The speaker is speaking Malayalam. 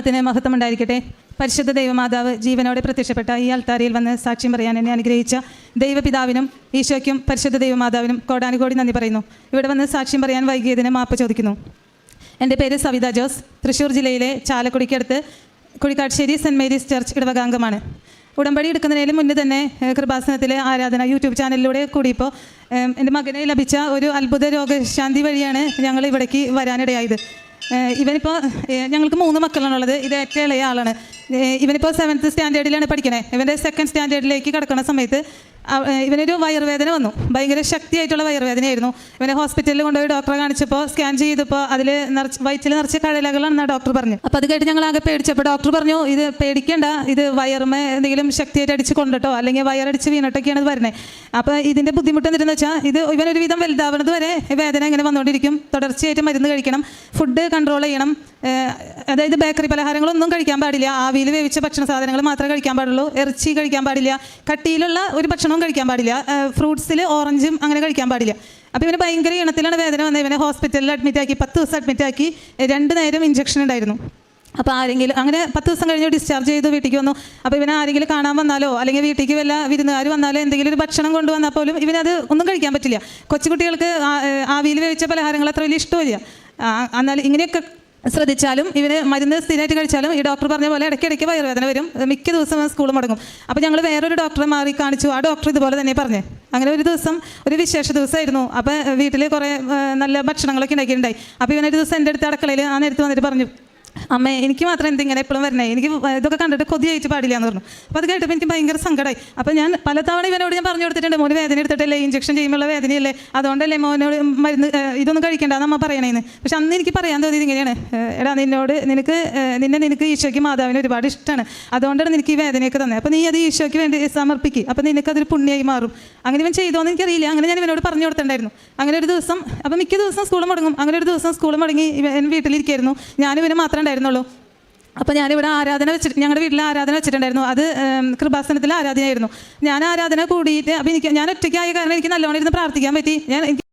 നാമത്തിന് മഹത്വം ഉണ്ടായിരിക്കട്ടെ. പരിശുദ്ധ ദൈവമാതാവ് ജീവനോടെ പ്രത്യക്ഷപ്പെട്ട ഈ അൾത്താരയിൽ വന്ന് സാക്ഷ്യം പറയാൻ എന്നെ അനുഗ്രഹിച്ച ദൈവപിതാവിനും ഈശോയ്ക്കും പരിശുദ്ധ ദൈവമാതാവിനും കോടാനുകോടി നന്ദി പറയുന്നു. ഇവിടെ വന്ന് സാക്ഷ്യം പറയാൻ വൈകിയതിന് മാപ്പ് ചോദിക്കുന്നു. എൻ്റെ പേര് സവിത ജോസ്. തൃശ്ശൂർ ജില്ലയിലെ ചാലക്കുടിക്കടുത്ത് കുഴിക്കാട്ടുശ്ശേരി സെൻറ്റ് മേരീസ് ചർച്ച് ഇടവകാംഗമാണ്. ഉടമ്പടി എടുക്കുന്നതിന് മുന്നേ തന്നെ കൃപാസനത്തിലെ ആരാധന യൂട്യൂബ് ചാനലിലൂടെ കൂടിയപ്പോൾ എൻ്റെ മകനെ ലഭിച്ച ഒരു അത്ഭുത രോഗശാന്തി വഴിയാണ് ഞങ്ങൾ ഇവിടേക്ക് വരാനിടയായത്. ഇവനിപ്പോൾ ഞങ്ങൾക്ക് 3 മക്കളാണുള്ളത്. ഇത് ഏറ്റവും ഇളയ ആളാണ്. ഇവനിപ്പോൾ 7th സ്റ്റാൻഡേർഡിലാണ് പഠിക്കണേ. ഇവൻ്റെ 2nd സ്റ്റാൻഡേർഡിലേക്ക് കടക്കുന്ന സമയത്ത് ഇവനൊരു വയറുവേദന വന്നു. ഭയങ്കര ശക്തിയായിട്ടുള്ള വയറുവേദനയായിരുന്നു. ഇവനെ ഹോസ്പിറ്റലിൽ കൊണ്ടുപോയി ഡോക്ടറെ കാണിച്ചപ്പോൾ സ്കാൻ ചെയ്തപ്പോൾ അതിൽ വയറ്റിൽ നിറച്ച് കഴലകളാണെന്ന് ഡോക്ടർ പറഞ്ഞു. അപ്പോൾ അത് കേട്ട് ഞങ്ങൾ ആകെ പേടിച്ചപ്പോൾ ഡോക്ടർ പറഞ്ഞു, ഇത് പേടിക്കേണ്ട, ഇത് വയറുമേ എന്തെങ്കിലും ശക്തിയായിട്ട് അടിച്ച് കൊണ്ടിട്ടോ അല്ലെങ്കിൽ വയറടിച്ച് വീണിട്ടൊക്കെയാണ് ഇത് വരുന്നത്. അപ്പോൾ ഇതിൻ്റെ ബുദ്ധിമുട്ട് എന്തെന്ന് വെച്ചാൽ ഇത് ഇവനൊരു വിധം വലുതാവുന്നത് വരെ വേദന ഇങ്ങനെ വന്നുകൊണ്ടിരിക്കും. തുടർച്ചയായിട്ട് മരുന്ന് കഴിക്കണം, ഫുഡ് കൺട്രോൾ ചെയ്യണം. അതായത് ബേക്കറി പലഹാരങ്ങളൊന്നും കഴിക്കാൻ പാടില്ല. ആവിയിൽ വേവിച്ച ഭക്ഷണ സാധനങ്ങൾ മാത്രമേ കഴിക്കാൻ പാടുള്ളൂ. ഇറച്ചി കഴിക്കാൻ പാടില്ല. കട്ടിയിലുള്ള ഒരു ഭക്ഷണവും കഴിക്കാൻ പാടില്ല. ഫ്രൂട്ട്സിൽ ഓറഞ്ചും അങ്ങനെ കഴിക്കാൻ പാടില്ല. അപ്പോൾ ഇവന് ഭയങ്കര ഇണത്തിലാണ് വേദന വന്നത്. ഇവനെ ഹോസ്പിറ്റലിൽ അഡ്മിറ്റാക്കി 10 ദിവസം അഡ്മിറ്റാക്കി 2 നേരം ഇഞ്ചക്ഷൻ ഉണ്ടായിരുന്നു. അപ്പോൾ ആരെങ്കിലും അങ്ങനെ 10 ദിവസം കഴിഞ്ഞ് ഡിസ്ചാർജ് ചെയ്ത് വീട്ടിലേക്ക് വന്നു. അപ്പോൾ ഇവനെ ആരെങ്കിലും കാണാൻ വന്നാലോ അല്ലെങ്കിൽ വീട്ടിലേക്ക് വല്ല വിരുന്നുകാർ വന്നാലോ എന്തെങ്കിലും ഒരു ഭക്ഷണം കൊണ്ടുവന്നാൽ പോലും ഇവനത് ഒന്നും കഴിക്കാൻ പറ്റില്ല. കൊച്ചുകുട്ടികൾക്ക് ആവിയിൽ വേവിച്ച പലഹാരങ്ങൾ അത്ര വലിയ ഇഷ്ടമില്ല. എന്നാൽ ഇങ്ങനെയൊക്കെ ശ്രദ്ധിച്ചാലും ഇവന് മരുന്ന് സ്ഥിരമായിട്ട് കഴിച്ചാലും ഈ ഡോക്ടർ പറഞ്ഞ പോലെ ഇടയ്ക്കിടയ്ക്ക് വയറുവേദന വരും. മിക്ക ദിവസം സ്കൂൾ മുടങ്ങും. അപ്പോൾ ഞങ്ങൾ വേറൊരു ഡോക്ടറെ മാറി കാണിച്ചു. ആ ഡോക്ടർ ഇതുപോലെ തന്നെ പറഞ്ഞേ. അങ്ങനെ ഒരു ദിവസം ഒരു വിശേഷ ദിവസമായിരുന്നു. അപ്പോൾ വീട്ടിൽ കുറേ നല്ല ഭക്ഷണങ്ങളൊക്കെ ഉണ്ടാക്കിയിട്ടുണ്ടായി. അപ്പോൾ ഇവനൊരു ദിവസം എൻ്റെ അടുത്ത് അടുക്കളയിൽ ആ നേരത്ത് വന്നിട്ട് പറഞ്ഞു, അമ്മേ എനിക്ക് മാത്രം എന്തിങ്ങനെ എപ്പോഴും വരണേ, എനിക്ക് ഇതൊക്കെ കണ്ടിട്ട് കൊതിയായിട്ട് പാടില്ല എന്ന് പറഞ്ഞു. അപ്പോൾ അത് കേട്ടപ്പോൾ എനിക്ക് ഭയങ്കര സങ്കടമായി. അപ്പോൾ ഞാൻ പലതവണ ഇവനോട് ഞാൻ പറഞ്ഞു കൊടുത്തിട്ടുണ്ട്, മോന് വേദന എടുത്തിട്ടല്ലേ, ഇഞ്ചക്ഷൻ ചെയ്യുമ്പോൾ വേദനയല്ലേ, അതുകൊണ്ടല്ലേ മോനോട് മരുന്ന് ഇതൊന്നും കഴിക്കേണ്ടെന്ന് അമ്മ പറയണേന്ന്. പക്ഷെ അന്ന് എനിക്ക് പറയാൻ തോന്നിയത് ഇങ്ങനെയാണ്, എടാ നിനക്ക് ഈശോയ്ക്ക് മാതാവിന് ഒരുപാട് ഇഷ്ടമാണ്, അതുകൊണ്ടാണ് നിനക്ക് ഈ വേദനയൊക്കെ തന്നെ. അപ്പോൾ നീ അത് ഈശോയ്ക്ക് വേണ്ടി സമർപ്പിക്കുക, അപ്പോൾ നിനക്കതൊരു പുണ്യമായി മാറും. അങ്ങനെ ഇവൻ ചെയ്തോന്ന് എനിക്കറിയില്ല. അങ്ങനെ ഞാൻ ഇവനോട് പറഞ്ഞു കൊടുത്തിട്ടുണ്ടായിരുന്നു. അങ്ങനെ ഒരു ദിവസം അപ്പോൾ മിക്ക ദിവസം സ്കൂൾ മുടങ്ങും. അങ്ങനെ ഒരു ദിവസം സ്കൂൾ മുടങ്ങി ഇവൻ വീട്ടിലിരിക്കായിരുന്നു. ഞാനും ഇവന് മാത്രമേ ഉണ്ടായിരുന്നുള്ളൂ. അപ്പോൾ ഞാനിവിടെ ഞങ്ങളുടെ വീട്ടിൽ ആരാധന വെച്ചിട്ടുണ്ടായിരുന്നു. അത് കൃപാസനത്തിലെ ആരാധനയായിരുന്നു. ഞാൻ ആരാധന കൂടിയിട്ട് അപ്പോൾ ഞാൻ ഒറ്റയ്ക്കായ കാരണം എനിക്ക് നല്ലോണം ഇരുന്ന് പ്രാർത്ഥിക്കാൻ പറ്റി. എനിക്ക്